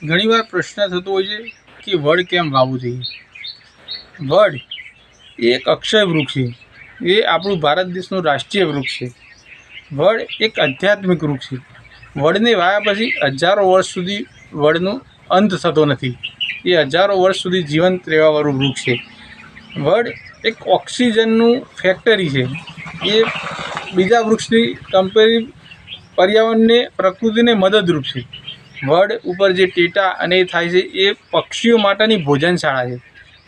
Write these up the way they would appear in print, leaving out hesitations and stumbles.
ઘણીવાર પ્રશ્ન થતો હોય છે કે વડ કેમ વાવવું જોઈએ. વડ એ એક અક્ષય વૃક્ષ છે. એ આપણું ભારત દેશનું રાષ્ટ્રીય વૃક્ષ છે. વડ એક આધ્યાત્મિક વૃક્ષ છે. વડને વાવ્યા પછી હજારો વર્ષ સુધી વડનો અંત થતો નથી. એ હજારો વર્ષ સુધી જીવંત રહેવાવાળું વૃક્ષ છે. વડ એક ઓક્સિજનનું ફેક્ટરી છે. એ બીજા વૃક્ષની કમ્પેરિવ પર્યાવરણને પ્રકૃતિને મદદરૂપ છે. વડ ઉપર જે ટેટા અને એ થાય છે એ પક્ષીઓ માટેની ભોજનશાળા છે.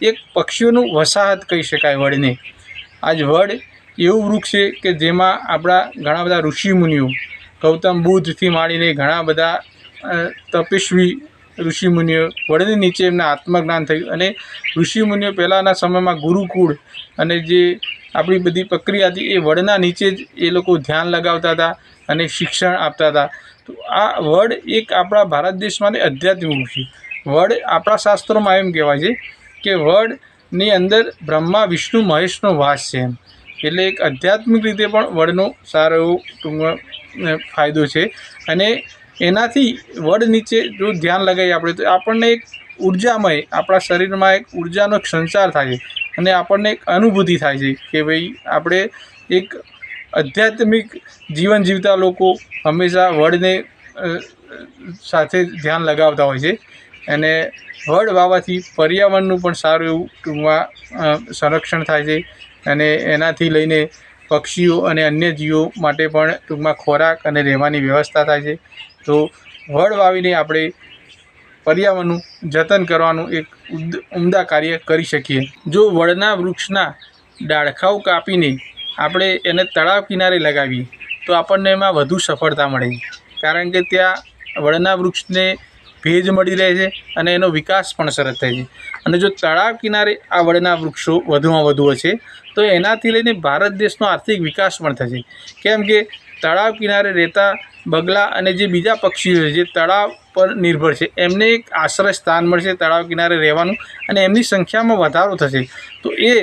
એક પક્ષીઓનું વસાહત કહી શકાય વડને. આજ વડ એવું વૃક્ષ છે કે જેમાં આપણા ઘણા બધા ઋષિમુનિઓ, ગૌતમ બુદ્ધથી માંડીને ઘણા બધા તપસ્વી ઋષિમુનિઓ વડની નીચે એમના આત્મજ્ઞાન થયું. અને ઋષિમુનિઓ પહેલાંના સમયમાં ગુરુકુળ અને જે આપણી બધી પ્રક્રિયા હતી એ વડના નીચે જ એ લોકો ધ્યાન લગાવતા હતા અને શિક્ષણ આપતા હતા. તો આ વડ એક આપણા ભારત દેશ માટે આધ્યાત્મિક વૃક્ષ છે. વડ આપણા શાસ્ત્રોમાં એમ કહેવાય છે કે વડની અંદર બ્રહ્મા વિષ્ણુ મહેશનો વાસ છે એમ. એટલે એક આધ્યાત્મિક રીતે પણ વડનો સારો એવો ટૂંકમાં ફાયદો છે. અને એનાથી વડ નીચે જો ધ્યાન લગાવીએ આપણે તો આપણને એક ઉર્જામય આપણા શરીરમાં એક ઉર્જાનો એક સંચાર થાય છે. અને આપણને એક અનુભૂતિ થાય છે કે ભાઈ આપણે એક આધ્યાત્મિક જીવન જીવતા લોકો હંમેશા વડને સાથે ધ્યાન લગાવતા હોય છે. અને વડ વાવવાથી પર્યાવરણનું પણ સારું એવું ટૂંકમાં સંરક્ષણ થાય છે. અને એનાથી લઈને પક્ષીઓ અને અન્ય જીવો માટે પણ ટૂંકમાં ખોરાક અને રહેવાની વ્યવસ્થા થાય છે. તો વડ વાવીને આપણે પર્યાવરણનું જતન કરવાનું એક ઉમદા કાર્ય કરી શકીએ. જો વડના વૃક્ષના ડાળખાઓ કાપીને આપણે એને તળાવ કિનારે લગાવીએ તો આપણને એમાં વધુ સફળતા મળે છે. કારણ કે ત્યાં વડના વૃક્ષને ભેજ મળી રહે છે અને એનો વિકાસ પણ સરસ થાય છે. અને જો તળાવ કિનારે આ વડના વૃક્ષો વધુમાં વધુ હશે તો એનાથી લઈને ભારત દેશનો આર્થિક વિકાસ પણ થશે. કેમ કે તળાવ કિનારે રહેતા બગલા અને જે બીજા પક્ષીઓ છે જે તળાવ પર નિર્ભર છે એમને એક આશ્રય સ્થાન મળશે તળાવ કિનારે રહેવાનું, અને એમની સંખ્યામાં વધારો થશે. તો એ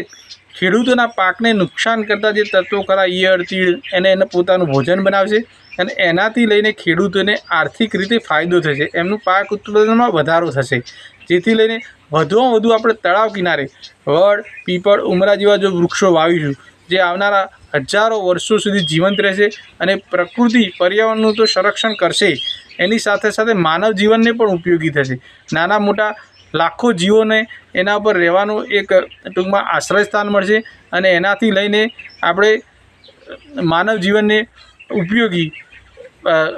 ખેડૂતોના પાકને નુકસાન કરતાં જે તત્વો ખરા ઈયળ, તીડ એને પોતાનું ભોજન બનાવશે. અને એનાથી લઈને ખેડૂતોને આર્થિક રીતે ફાયદો થશે. એમનું પાક ઉત્પાદનમાં વધારો થશે. જેથી લઈને વધુમાં વધુ આપણે તળાવ કિનારે વડ, પીપળ, ઉમરા જેવા જો વૃક્ષો વાવીશું જે આવનારા હજારો વર્ષો સુધી જીવંત રહેશે અને પ્રકૃતિ પર્યાવરણનું તો સંરક્ષણ કરશે, એની સાથે સાથે માનવ જીવનને પણ ઉપયોગી થશે. નાના મોટા લાખો જીવોને એના પર રહેવાનું એક ટૂંકમાં આશ્રય સ્થાન મળશે. અને એનાથી લઈને આપણે માનવ જીવનને ઉપયોગી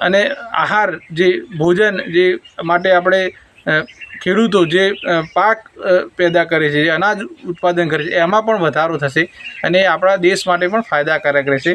અને આહાર જે ભોજન જે માટે આપણે ખેડૂતો જે પાક પેદા કરે છે, જે અનાજ ઉત્પાદન કરે છે એમાં પણ વધારો થશે અને આપણા દેશ માટે પણ ફાયદાકારક રહેશે.